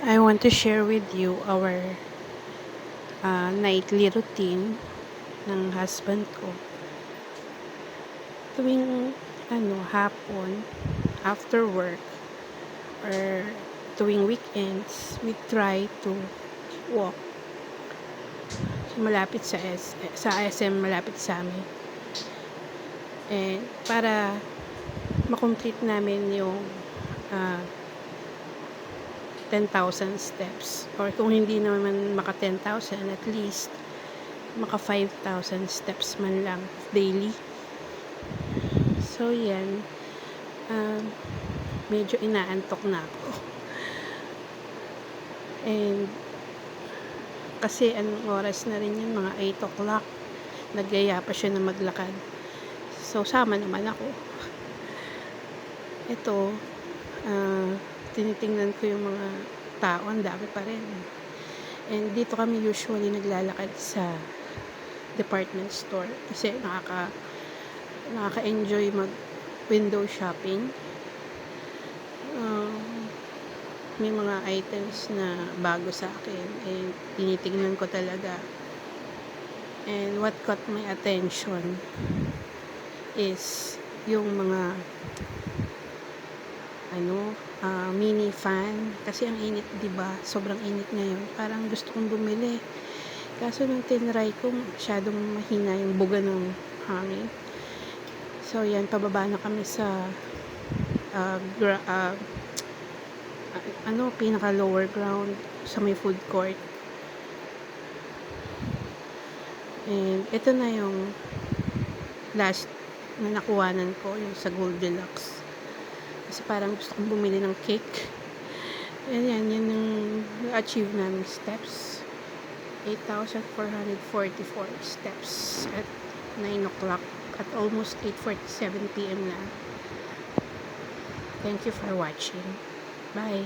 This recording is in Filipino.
I want to share with you our nightly routine ng husband ko. Tuwing hapon, after work, or tuwing weekends, we try to walk malapit sa SM malapit sa amin. And para makomplete namin yung 10,000 steps, or kung hindi naman maka 10,000, at least maka 5,000 steps man lang daily. So yan, medyo inaantok na ako. And kasi anong oras na rin yun, mga 8 o'clock, nagyaya pa siya na maglakad. So sama naman ako. Ito, tinitingnan ko yung mga tao, ang dami pa rin. And dito kami usually naglalakad sa department store kasi nakaka-enjoy mag window shopping. May mga items na bago sa akin and tinitingnan ko talaga. And what caught my attention is yung mga mini fan, kasi ang init, 'di ba? Sobrang init ngayon. Parang gusto kong bumili. Kaso nung tinry ko, masyadong mahina yung buga ng hangin. So yan, pababa na kami sa pinaka lower ground sa may food court. And ito na yung last na nakuhanan ko, yung sa Goldilocks. Kasi parang gusto kong bumili ng cake. And yan yung achieve namin steps. 8,444 steps at 9 o'clock, at almost 8:47 p.m. na. Thank you for watching. Bye.